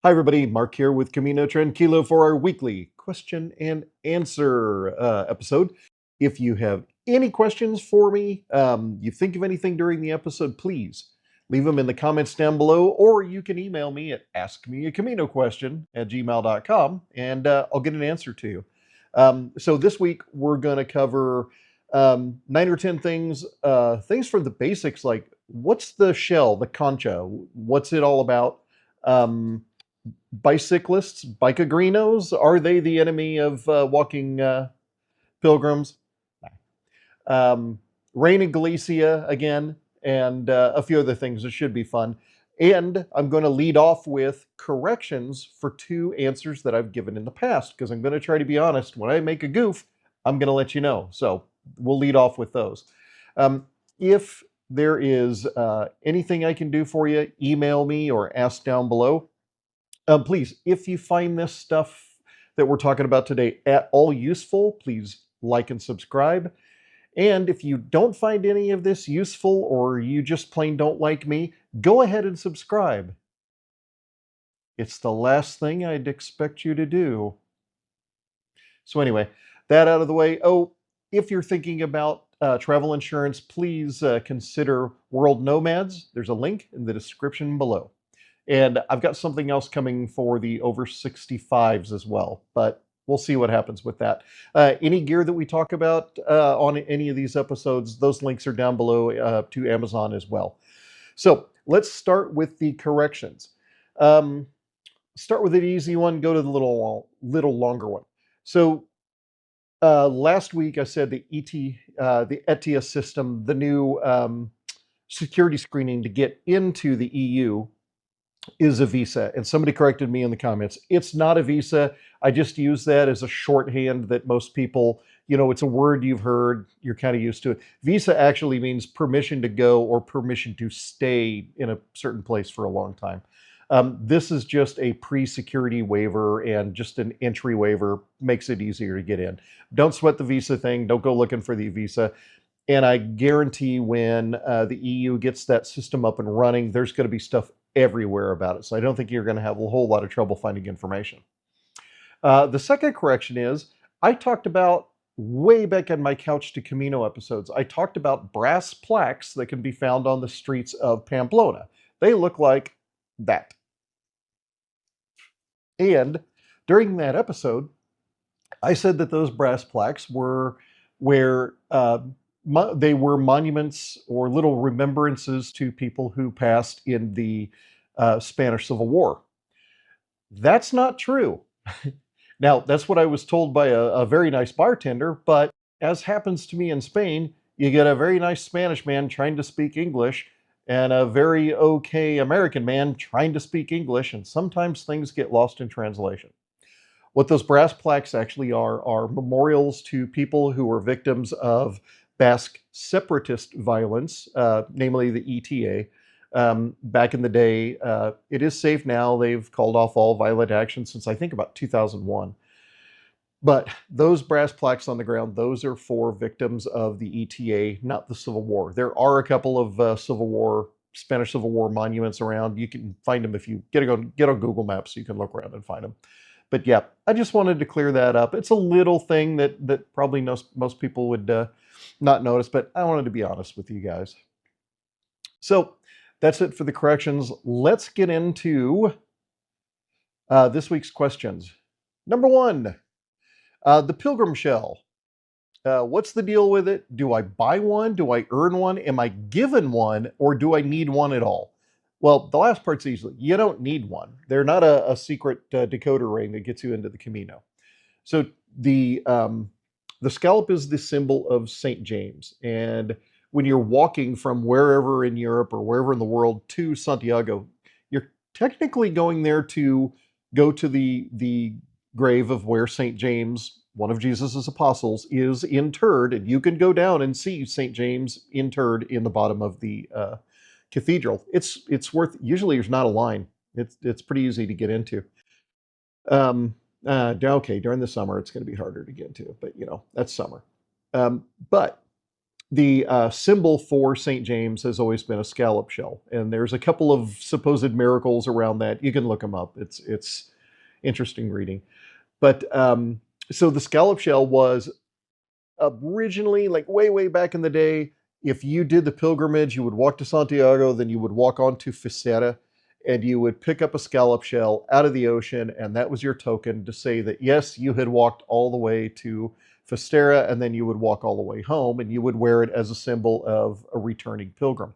Hi, everybody. Mark here with Camino Tranquilo for our weekly question and answer episode. If you have any questions for me, you think of anything during the episode, please leave them in the comments down below, or you can email me at askmeacaminoquestion@gmail.com and I'll get an answer to you. So this week we're going to cover 9 or 10 things, things from the basics, like what's the shell, the concha, what's it all about? Um, Bicyclists, Bicigrinos, are they the enemy of walking pilgrims? Um, Rain in Galicia again, and a few other things. It should be fun. And I'm going to lead off with corrections for 2 answers that I've given in the past, because I'm going to try to be honest. When I make a goof, I'm going to let you know. So we'll lead off with those. If there is anything I can do for you, email me or ask down below. Please, if you find this stuff that we're talking about today at all useful, please like and subscribe. And if you don't find any of this useful, or you just plain don't like me, go ahead and subscribe. It's the last thing I'd expect you to do. So anyway, that out of the way. Oh, if you're thinking about travel insurance, please consider World Nomads. There's a link in the description below. And I've got something else coming for the over 65s as well, but we'll see what happens with that. Any gear that we talk about on any of these episodes, those links are down below to Amazon as well. So let's start with the corrections. Start with an easy one, go to the little longer one. So last week I said the ETIAS system, the new security screening to get into the EU, is a visa. And somebody corrected me in the comments. It's not a visa. I just use that as a shorthand that most people, it's a word you've heard, you're kind of used to it. Visa actually means permission to go or permission to stay in a certain place for a long time. This is just a pre-security waiver and just an entry waiver, makes it easier to get in. Don't sweat the visa thing. Don't go looking for the visa. And I guarantee when the EU gets that system up and running, there's going to be stuff everywhere about it. So I don't think you're going to have a whole lot of trouble finding information. The second correction is I talked about way back in my Couch to Camino episodes, I talked about brass plaques that can be found on the streets of Pamplona. They look like that. And during that episode, I said that those brass plaques were where they were monuments or little remembrances to people who passed in the Spanish Civil War. That's not true. Now, that's what I was told by a very nice bartender, but as happens to me in Spain, you get a very nice Spanish man trying to speak English and a very okay American man trying to speak English, and sometimes things get lost in translation. What those brass plaques actually are memorials to people who were victims of Basque separatist violence, namely the ETA. Back in the day, it is safe now. They've called off all violent action since I think about 2001. But those brass plaques on the ground, those are for victims of the ETA, not the Civil War. There are a couple of Spanish Civil War monuments around. You can find them if you get on Google Maps, so you can look around and find them. But yeah, I just wanted to clear that up. It's a little thing that probably most people would not notice, but I wanted to be honest with you guys. So that's it for the corrections. Let's get into this week's questions. Number 1, the pilgrim shell. What's the deal with it? Do I buy one? Do I earn one? Am I given one? Or do I need one at all? Well, the last part's easy. You don't need one. They're not a secret decoder ring that gets you into the Camino. So the scallop is the symbol of St. James. And when you're walking from wherever in Europe or wherever in the world to Santiago, you're technically going there to go to the grave of where St. James, one of Jesus's apostles, is interred. And you can go down and see St. James interred in the bottom of the cathedral. It's worth, usually there's not a line. It's pretty easy to get into. Okay, during the summer it's going to be harder to get into, but that's summer. But the symbol for St. James has always been a scallop shell, and there's a couple of supposed miracles around that. You can look them up. It's interesting reading. But so the scallop shell was originally, like way back in the day, if you did the pilgrimage, you would walk to Santiago, then you would walk on to Fistera, and you would pick up a scallop shell out of the ocean, and that was your token to say that yes, you had walked all the way to Fistera, and then you would walk all the way home, and you would wear it as a symbol of a returning pilgrim.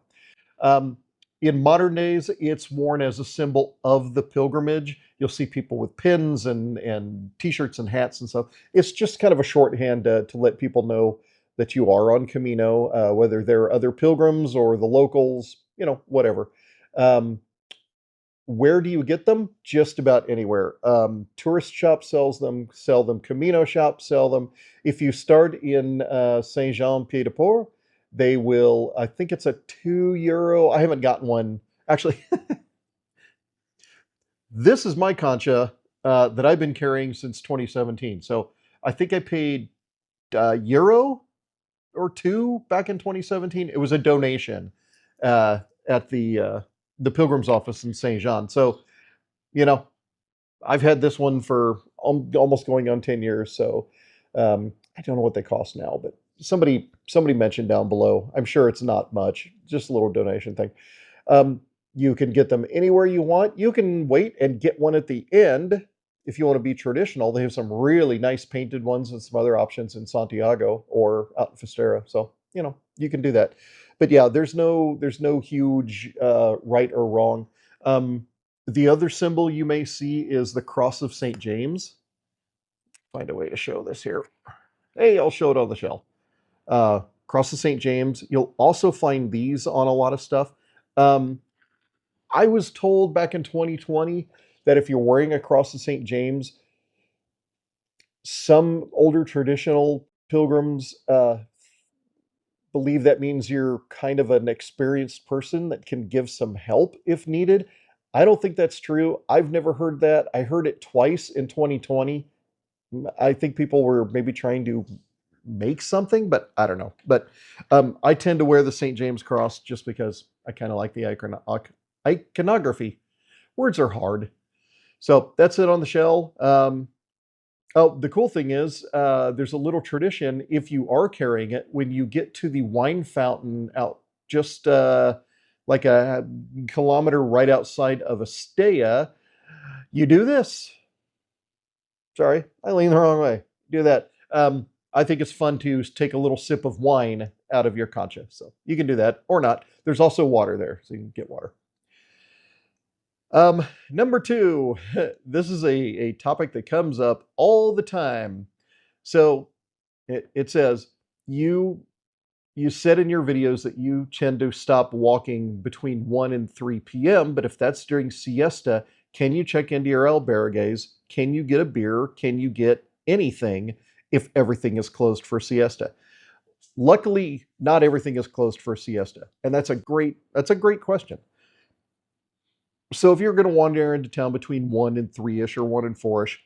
Um, in modern days, it's worn as a symbol of the pilgrimage. You'll see people with pins and t-shirts and hats and stuff. It's just kind of a shorthand to let people know that you are on Camino, whether they're other pilgrims or the locals, whatever. Where do you get them? Just about anywhere. Tourist shops sell them. Camino shops sell them. If you start in Saint Jean Pied de Port, they will. I think it's a €2. I haven't gotten one actually. This is my concha that I've been carrying since 2017. So I think I paid euro or two back in 2017. It was a donation at the Pilgrim's office in Saint Jean. So you know, I've had this one for almost going on 10 years. So I don't know what they cost now, but somebody mentioned down below. I'm sure it's not much, just a little donation thing. Um, you can get them anywhere you want. You can wait and get one at the end if you want to be traditional. They have some really nice painted ones and some other options in Santiago or out in Fistera. So you can do that. But yeah, there's no huge right or wrong. Um, the other symbol you may see is the cross of St. James. Find a way to show this here. Hey, I'll show it on the shell. Cross of St. James. You'll also find these on a lot of stuff. Um, I was told back in 2020 that if you're wearing a cross of St. James, some older traditional pilgrims believe that means you're kind of an experienced person that can give some help if needed. I don't think that's true. I've never heard that. I heard it twice in 2020. I think people were maybe trying to make something, but I don't know. But I tend to wear the St. James cross just because I kind of like the iconography. Words are hard. So that's it on the shell. Oh, the cool thing is, there's a little tradition if you are carrying it, when you get to the wine fountain out just like a kilometer right outside of Estella, you do this. Sorry, I leaned the wrong way. Do that. I think it's fun to take a little sip of wine out of your concha. So you can do that or not. There's also water there, so you can get water. Number two, this is a topic that comes up all the time. So it says, you said in your videos that you tend to stop walking between 1 and 3 p.m., but if that's during siesta, can you check into your albergues? Can you get a beer? Can you get anything if everything is closed for siesta? Luckily, not everything is closed for siesta, and that's a great question. So if you're going to wander into town between 1 and 3-ish or 1 and 4-ish,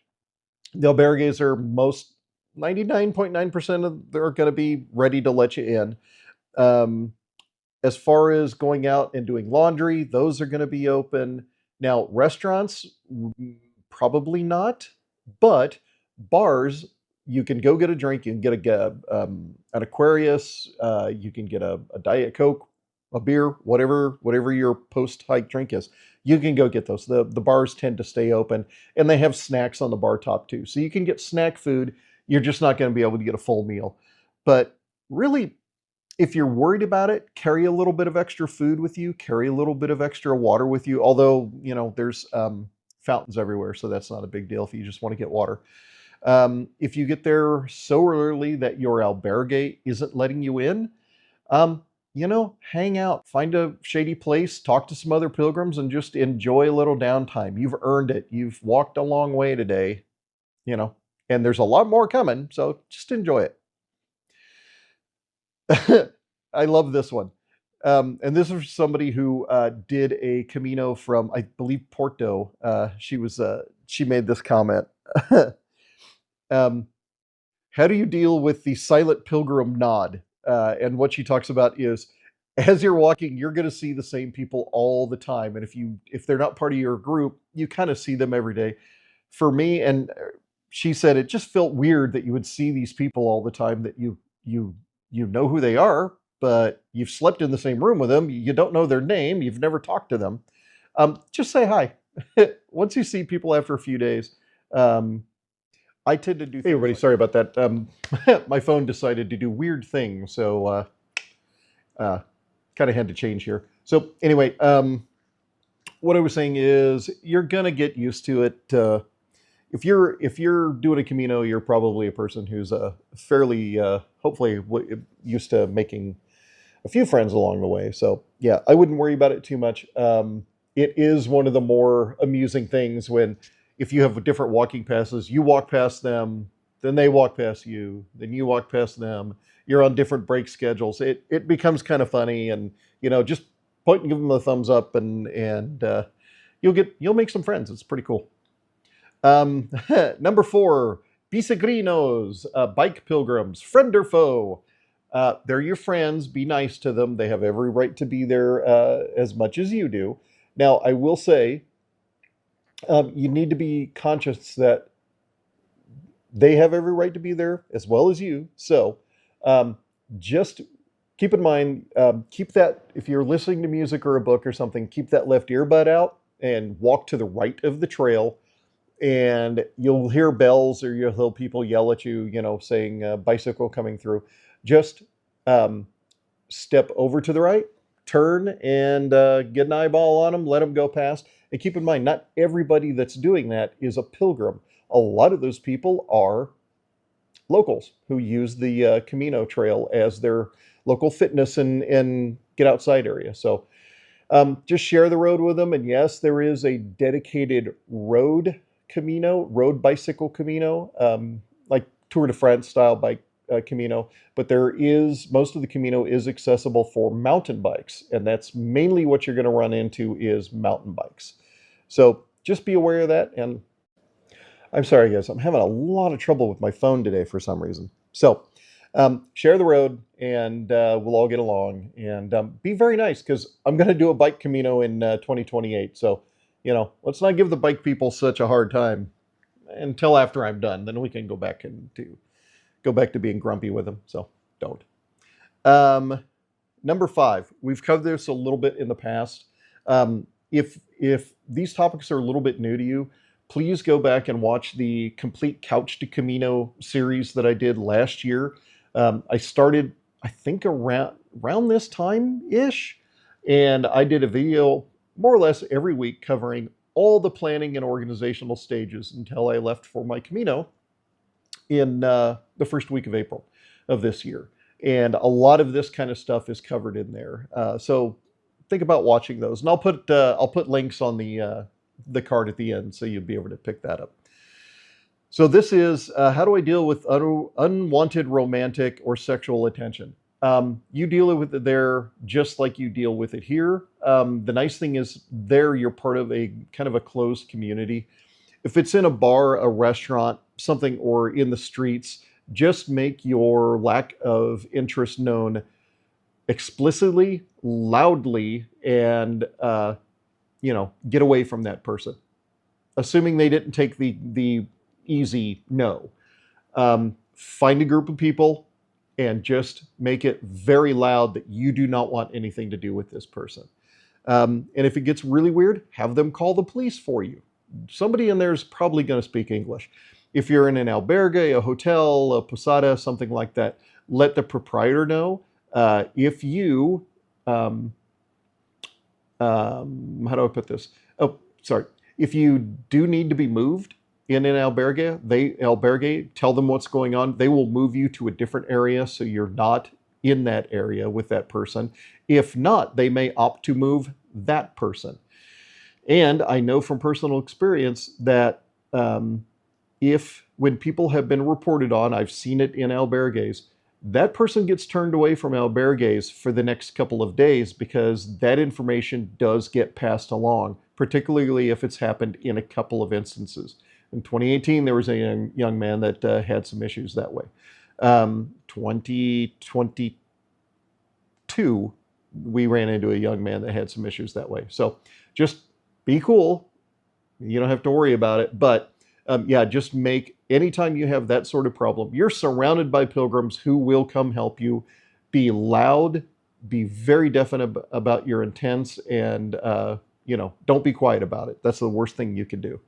the albergues are most 99.9% of they're going to be ready to let you in. As far as going out and doing laundry, those are going to be open. Now, restaurants, probably not, but bars, you can go get a drink. You can get an Aquarius. You can get a Diet Coke, a beer, whatever your post-hike drink is. You can go get those. The bars tend to stay open, and they have snacks on the bar top too. So you can get snack food. You're just not going to be able to get a full meal. But really, if you're worried about it, carry a little bit of extra food with you, carry a little bit of extra water with you. Although, there's fountains everywhere, so that's not a big deal if you just want to get water. If you get there so early that your albergue isn't letting you in, hang out, find a shady place, talk to some other pilgrims, and just enjoy a little downtime. You've earned it. You've walked a long way today, and there's a lot more coming, so just enjoy it. I love this one. And this is somebody who did a Camino from, I believe, Porto. She made this comment. How do you deal with the silent pilgrim nod? and what she talks about is, as you're walking, you're going to see the same people all the time, and if they're not part of your group, you kind of see them every day. For me, and she said it just felt weird that you would see these people all the time that you know who they are, but you've slept in the same room with them. You don't know their name. You've never talked to them. Just say hi. Once you see people after a few days, I tend to do. Hey, everybody, sorry about that. My phone decided to do weird things, so kind of had to change here. So anyway, what I was saying is you're gonna get used to it. If you're doing a Camino, you're probably a person who's fairly hopefully used to making a few friends along the way. So yeah, I wouldn't worry about it too much. It is one of the more amusing things when if you have different walking passes, you walk past them, then they walk past you, then you walk past them. You're on different break schedules. It becomes kind of funny, and just point and give them a thumbs up, and you'll make some friends. It's pretty cool. Number 4, Bicigrinos, bike pilgrims, friend or foe. They're your friends. Be nice to them. They have every right to be there as much as you do. Now, I will say, you need to be conscious that they have every right to be there as well as you. So just keep in mind, keep that, if you're listening to music or a book or something, keep that left earbud out and walk to the right of the trail. And you'll hear bells or you'll hear people yell at you, saying bicycle coming through. Just step over to the right, turn, and get an eyeball on them, let them go past. And keep in mind, not everybody that's doing that is a pilgrim. A lot of those people are locals who use the Camino Trail as their local fitness and get outside area. So just share the road with them. And yes, there is a dedicated road bicycle Camino, like Tour de France style bike Camino, but most of the Camino is accessible for mountain bikes, and that's mainly what you're going to run into is mountain bikes. So just be aware of that. And I'm sorry, guys, I'm having a lot of trouble with my phone today for some reason. So share the road, and we'll all get along, and be very nice, because I'm going to do a bike Camino in 2028. So let's not give the bike people such a hard time until after I'm done. Then we can go back to being grumpy with them. So don't. Number 5, we've covered this a little bit in the past. If these topics are a little bit new to you, please go back and watch the complete Couch to Camino series that I did last year. I started, I think, around this time-ish, and I did a video more or less every week covering all the planning and organizational stages until I left for my Camino in the first week of April of this year. And a lot of this kind of stuff is covered in there. So think about watching those. And I'll put links on the card at the end, so you'll be able to pick that up. So this is how do I deal with unwanted romantic or sexual attention? You deal with it there just like you deal with it here. The nice thing is there you're part of a kind of a closed community. If it's in a bar, a restaurant, something, or in the streets, just make your lack of interest known explicitly, loudly, and get away from that person. Assuming they didn't take the easy no. Find a group of people and just make it very loud that you do not want anything to do with this person. And if it gets really weird, have them call the police for you. Somebody in there is probably going to speak English. If you're in an albergue, a hotel, a posada, something like that, let the proprietor know. If you, how do I put this? Oh, sorry. If you do need to be moved in an albergue, tell them what's going on. They will move you to a different area so you're not in that area with that person. If not, they may opt to move that person. And I know from personal experience that when people have been reported on, I've seen it in albergues, that person gets turned away from albergues for the next couple of days because that information does get passed along, particularly if it's happened in a couple of instances. In 2018, there was a young man that had some issues that way. 2022, 2, we ran into a young man that had some issues that way. So just be cool. You don't have to worry about it. But yeah, just anytime you have that sort of problem, you're surrounded by pilgrims who will come help you. Be loud, be very definite about your intents, and don't be quiet about it. That's the worst thing you can do.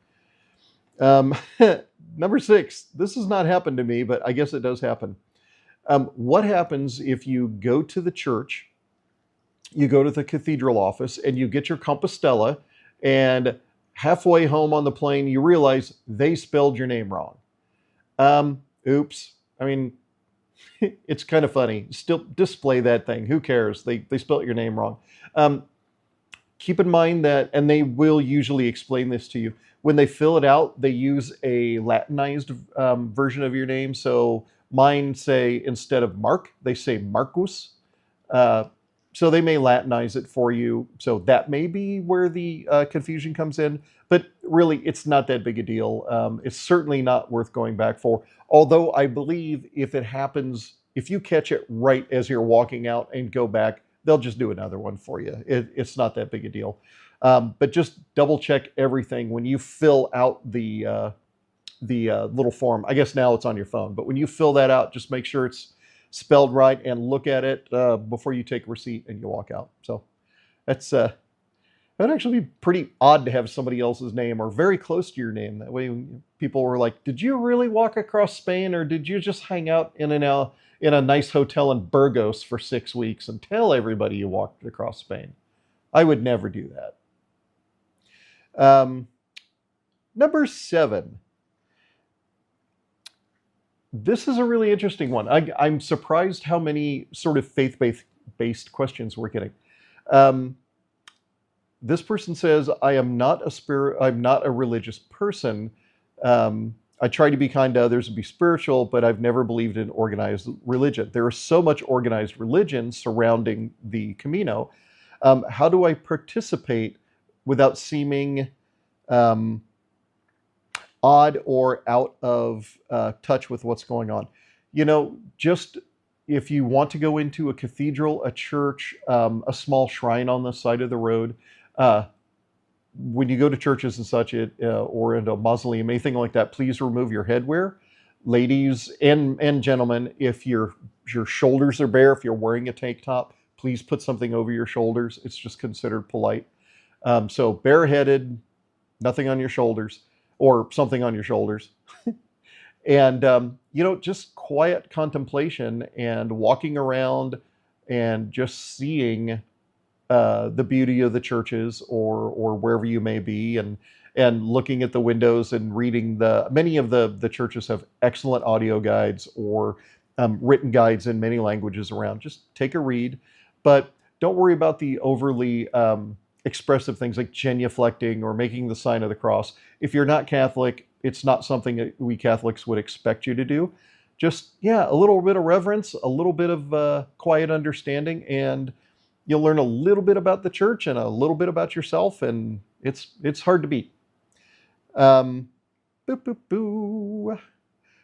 Number 6, this has not happened to me, but I guess it does happen. What happens if you go to the church, you go to the cathedral office, and you get your Compostela, and halfway home on the plane, you realize they spelled your name wrong? Oops. I mean, it's kind of funny. Still display that thing. Who cares? They spelled your name wrong. Keep in mind that, and they will usually explain this to you, when they fill it out, they use a Latinized version of your name. So mine say, instead of Mark, they say Marcus. So they may Latinize it for you. So that may be where the confusion comes in. But really, it's not that big a deal. It's certainly not worth going back for. Although I believe if it happens, if you catch it right as you're walking out and go back, they'll just do another one for you. It's not that big a deal. But just double check everything when you fill out the little form. I guess now it's on your phone, but when you fill that out, just make sure it's spelled right and look at it before you take a receipt and you walk out. So that'd actually be pretty odd to have somebody else's name or very close to your name. That way people were like, did you really walk across Spain, or did you just hang out in a nice hotel in Burgos for 6 weeks and tell everybody you walked across Spain? I would never do that. Number 7. This is a really interesting one. I'm surprised how many sort of faith-based questions we're getting. This person says, I'm not a religious person. I try to be kind to others and be spiritual, but I've never believed in organized religion. There is so much organized religion surrounding the Camino. How do I participate without seeming odd or out of touch with what's going on? Just if you want to go into a cathedral, a church, a small shrine on the side of the road, when you go to churches and such, or into a mausoleum, anything like that, please remove your headwear. Ladies and gentlemen, if your shoulders are bare, if you're wearing a tank top, please put something over your shoulders. It's just considered polite. So bareheaded, nothing on your shoulders, or something on your shoulders. And, just quiet contemplation and walking around and just seeing the beauty of the churches or wherever you may be, and looking at the windows and reading many of the churches have excellent audio guides or written guides in many languages around. Just take a read, but don't worry about the overly expressive things like genuflecting or making the sign of the cross. If you're not Catholic, it's not something that we Catholics would expect you to do. Just, a little bit of reverence, a little bit of quiet understanding, and you'll learn a little bit about the church and a little bit about yourself, and it's hard to beat.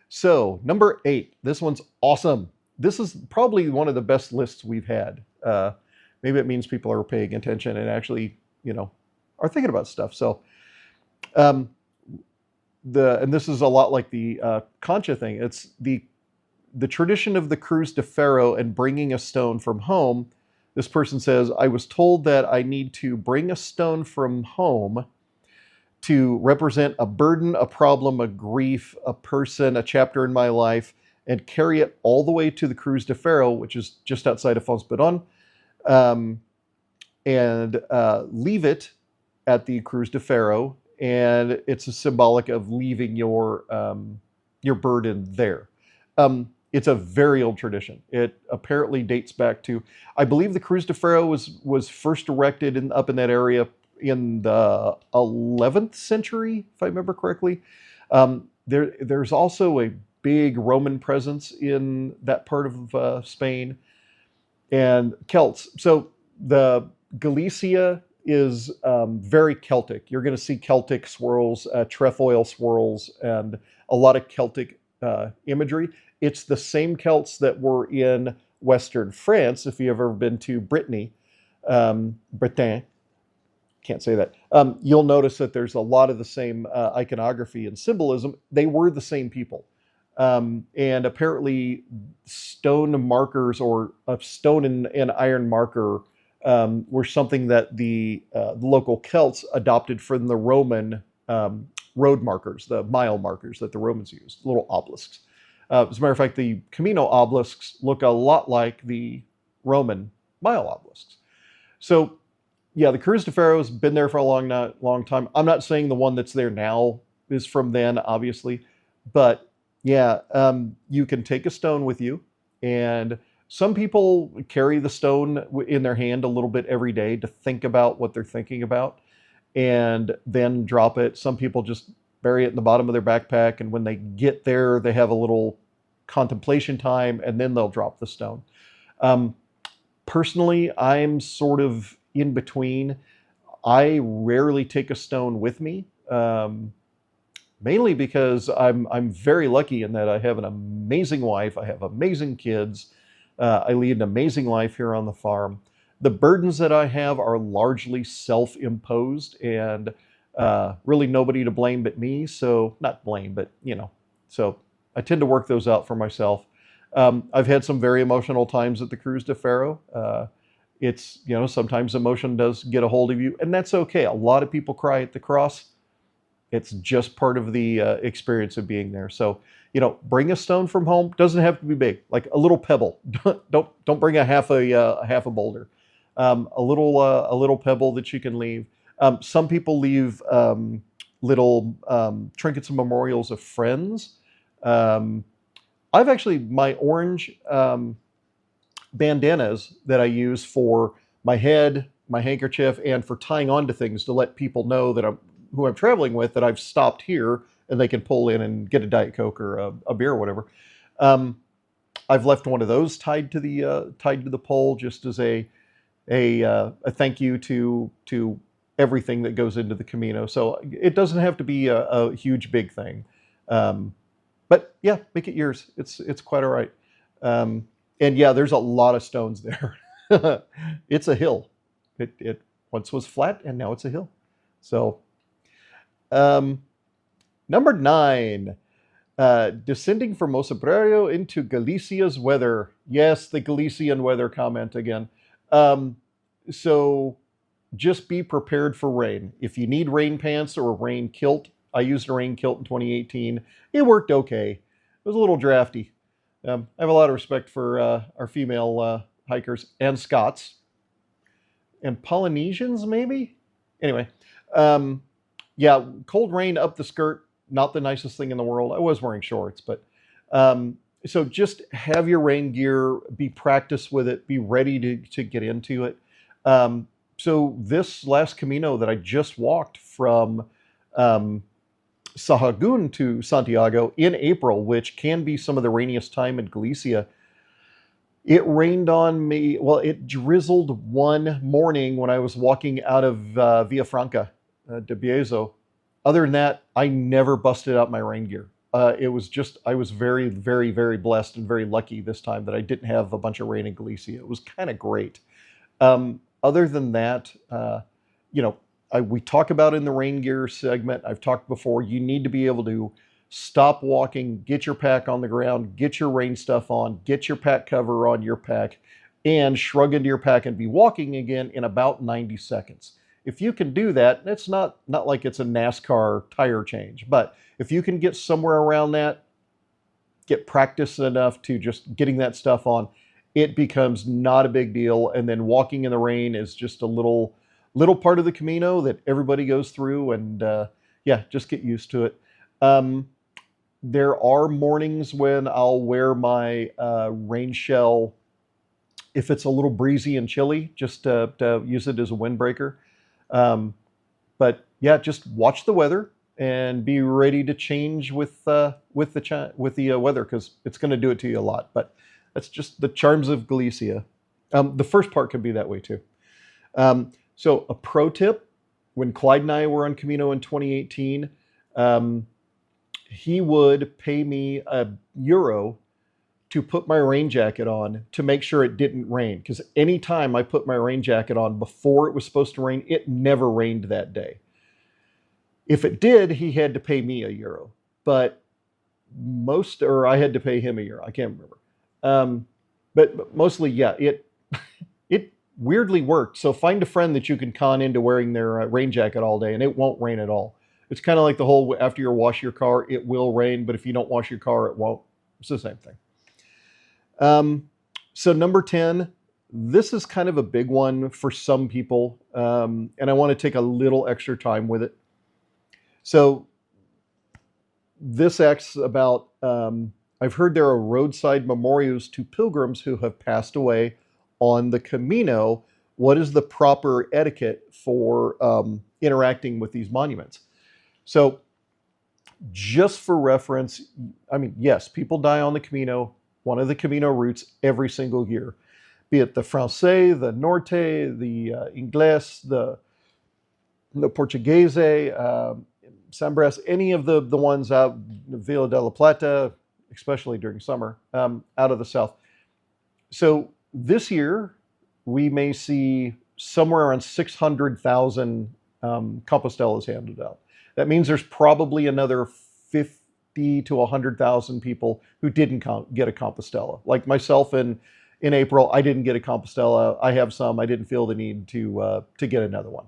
So, number 8. This one's awesome. This is probably one of the best lists we've had. Maybe it means people are paying attention and actually, are thinking about stuff. So, and this is a lot like the concha thing. It's the tradition of the Cruz de Ferro and bringing a stone from home. This person says, I was told that I need to bring a stone from home to represent a burden, a problem, a grief, a person, a chapter in my life, and carry it all the way to the Cruz de Ferro, which is just outside of Fontbedon, and leave it at the Cruz de Ferro. And it's a symbolic of leaving your burden there. It's a very old tradition. It apparently dates back to, I believe the Cruz de Ferro was first erected up in that area in the 11th century, if I remember correctly. There's also a big Roman presence in that part of Spain, and Celts. So the Galicia is very Celtic. You're going to see Celtic swirls, trefoil swirls, and a lot of Celtic imagery. It's the same Celts that were in Western France, if you've ever been to Brittany, Bretagne, can't say that, you'll notice that there's a lot of the same iconography and symbolism. They were the same people. And apparently stone markers or a stone and iron marker were something that the local Celts adopted from the Roman road markers, the mile markers that the Romans used, little obelisks. As a matter of fact, the Camino obelisks look a lot like the Roman mile obelisks. So yeah, the Cruz de Ferro has been there for a long time. I'm not saying the one that's there now is from then, obviously, but yeah, you can take a stone with you, and some people carry the stone in their hand a little bit every day to think about what they're thinking about, and then drop it. Some people just bury it in the bottom of their backpack, and when they get there, they have a little contemplation time, and then they'll drop the stone. Personally, I'm sort of in between. I rarely take a stone with me, mainly because I'm very lucky in that I have an amazing wife, I have amazing kids, I lead an amazing life here on the farm. The burdens that I have are largely self-imposed, and really nobody to blame but me. So not blame, but so I tend to work those out for myself. I've had some very emotional times at the Cruz de Ferro. It's, sometimes emotion does get a hold of you, and that's okay. A lot of people cry at the cross. It's just part of the experience of being there. So, bring a stone from home. Doesn't have to be big, like a little pebble. Don't bring a half a boulder. A little pebble that you can leave. Some people leave little trinkets and memorials of friends. I've actually, my orange bandanas that I use for my head, my handkerchief, and for tying onto things to let people know that who I'm traveling with, that I've stopped here, and they can pull in and get a Diet Coke or a beer or whatever. I've left one of those tied to the pole, just as a thank you to everything that goes into the Camino. So it doesn't have to be a huge big thing. But yeah, make it yours. It's quite all right. And yeah, there's a lot of stones there. It's a hill. It once was flat, and now it's a hill. So, number 9, descending from O Cebreiro into Galicia's weather. Yes, the Galician weather comment again. So just be prepared for rain. If you need rain pants or a rain kilt, I used a rain kilt in 2018. It worked okay. It was a little drafty. I have a lot of respect for our female hikers and Scots and Polynesians, maybe. Anyway, yeah, cold rain up the skirt, not the nicest thing in the world. I was wearing shorts, but so just have your rain gear, be practiced with it, be ready to get into it. So this last Camino that I just walked from Sahagún to Santiago in April, which can be some of the rainiest time in Galicia, it rained on me. Well, it drizzled one morning when I was walking out of Villafranca de Biezo. Other than that, I never busted out my rain gear. It was just, I was very, very, very blessed and very lucky this time that I didn't have a bunch of rain in Galicia. It was kind of great. Other than that, we talk about in the rain gear segment, I've talked before, you need to be able to stop walking, get your pack on the ground, get your rain stuff on, get your pack cover on your pack, and shrug into your pack and be walking again in about 90 seconds. If you can do that, it's not like it's a NASCAR tire change, but if you can get somewhere around that, get practice enough to just getting that stuff on, it becomes not a big deal. And then walking in the rain is just a little part of the Camino that everybody goes through, and yeah, just get used to it. There are mornings when I'll wear my rain shell if it's a little breezy and chilly, just to use it as a windbreaker. But yeah, just watch the weather and be ready to change with the weather, because it's going to do it to you a lot. But that's just the charms of Galicia. The first part can be that way too. So a pro tip, when Clyde and I were on Camino in 2018, he would pay me €1 to put my rain jacket on to make sure it didn't rain. Because anytime I put my rain jacket on before it was supposed to rain, it never rained that day. If it did, he had to pay me €1. But I had to pay him €1. I can't remember. But mostly, yeah, it weirdly worked. So find a friend that you can con into wearing their rain jacket all day, and it won't rain at all. It's kind of like the whole after you wash your car, it will rain, but if you don't wash your car, it won't. It's the same thing. So number 10, this is kind of a big one for some people, and I want to take a little extra time with it. So this acts about, I've heard there are roadside memorials to pilgrims who have passed away on the Camino. What is the proper etiquette for interacting with these monuments? So just for reference, I mean, yes, people die on the Camino, one of the Camino routes, every single year, be it the Francais, the Norte, the Ingles, the Portuguese, Sambres, any of the ones out, Villa de la Plata, especially during summer, out of the south. So this year, we may see somewhere around 600,000 Compostelas handed out. That means there's probably another 50 to 100,000 people who didn't get a Compostela. Like myself in April, I didn't get a Compostela. I have some. I didn't feel the need to get another one.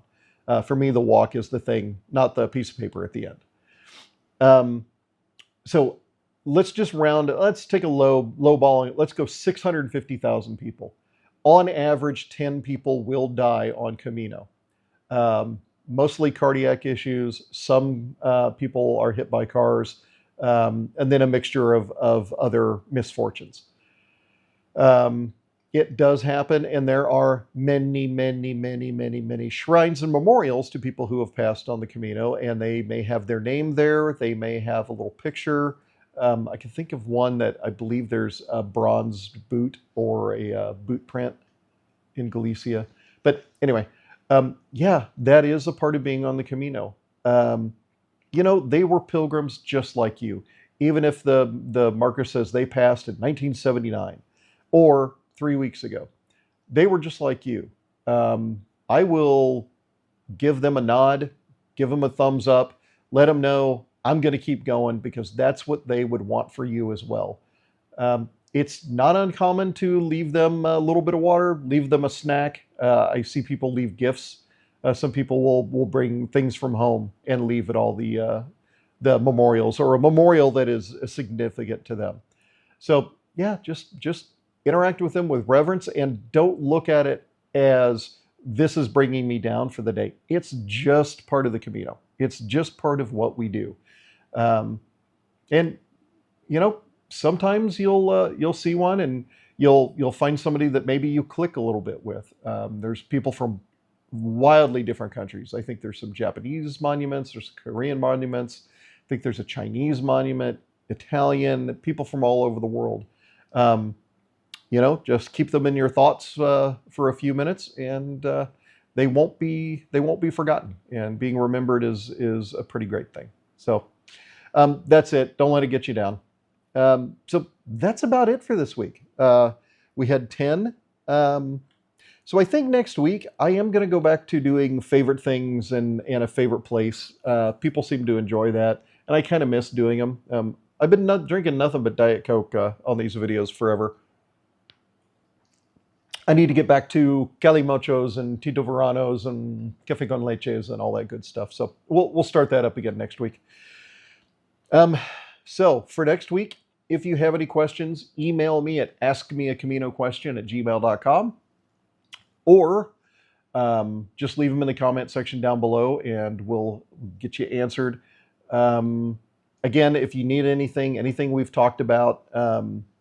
For me, the walk is the thing, not the piece of paper at the end. So let's just let's take a low balling. Let's go 650,000 people. On average, 10 people will die on Camino. Mostly cardiac issues. Some people are hit by cars, and then a mixture of other misfortunes. It does happen, and there are many, many, many, many, many shrines and memorials to people who have passed on the Camino, and they may have their name there. They may have a little picture. I can think of one that I believe there's a bronze boot or a boot print in Galicia. But anyway, yeah, that is a part of being on the Camino. You know, they were pilgrims just like you, even if the marker says they passed in 1979 or 3 weeks ago. They were just like you. I will give them a nod, give them a thumbs up, let them know I'm going to keep going, because that's what they would want for you as well. It's not uncommon to leave them a little bit of water, leave them a snack. I see people leave gifts. Some people will bring things from home and leave at all the memorials, or a memorial that is significant to them. So yeah, just interact with them with reverence, and don't look at it as this is bringing me down for the day. It's just part of the Camino. It's just part of what we do. And you know, sometimes you'll see one, and you'll find somebody that maybe you click a little bit with. There's people from wildly different countries. I think there's some Japanese monuments, there's Korean monuments. I think there's a Chinese monument, Italian, people from all over the world. You know, just keep them in your thoughts for a few minutes, and they won't be forgotten. And being remembered is a pretty great thing. So that's it. Don't let it get you down. So that's about it for this week. We had 10. So I think next week I am going to go back to doing favorite things and a favorite place. People seem to enjoy that, and I kind of miss doing them. I've been drinking nothing but Diet Coke on these videos forever. I need to get back to calimochos and Tito Veranos and Café con Leches and all that good stuff. So we'll start that up again next week. So for next week, if you have any questions, email me at askmeacaminoquestion@gmail.com, or just leave them in the comment section down below and we'll get you answered. Again, if you need anything we've talked about,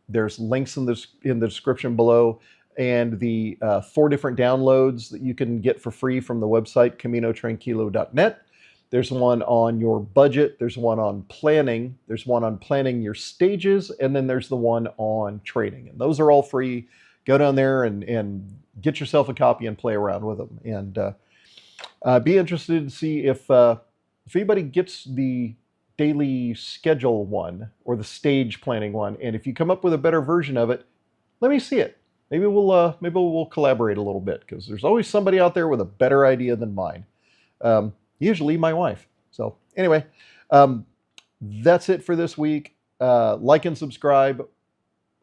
there's links in the description below, and the 4 different downloads that you can get for free from the website, caminotranquilo.net. There's one on your budget, there's one on planning, there's one on planning your stages, and then there's the one on training. And those are all free. Go down there and get yourself a copy and play around with them. And be interested to see if anybody gets the daily schedule one or the stage planning one. And if you come up with a better version of it, let me see it. Maybe we'll collaborate a little bit, because there's always somebody out there with a better idea than mine. Usually my wife. So anyway, that's it for this week. Like and subscribe,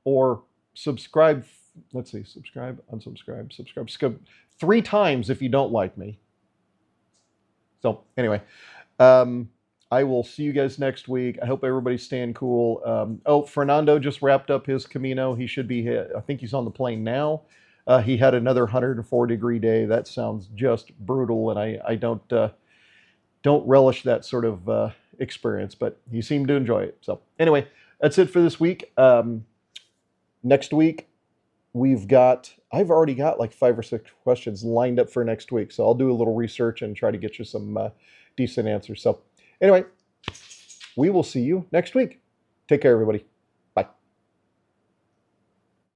or subscribe. Let's see, subscribe, unsubscribe, subscribe 3 times if you don't like me. So anyway, I will see you guys next week. I hope everybody's staying cool. Oh, Fernando just wrapped up his Camino. He should be, I think he's on the plane now. He had another 104-degree day. That sounds just brutal, and I don't relish that sort of experience, but he seemed to enjoy it. So anyway, that's it for this week. Next week, I've already got like 5 or 6 questions lined up for next week. So I'll do a little research and try to get you some decent answers. So anyway, we will see you next week. Take care, everybody.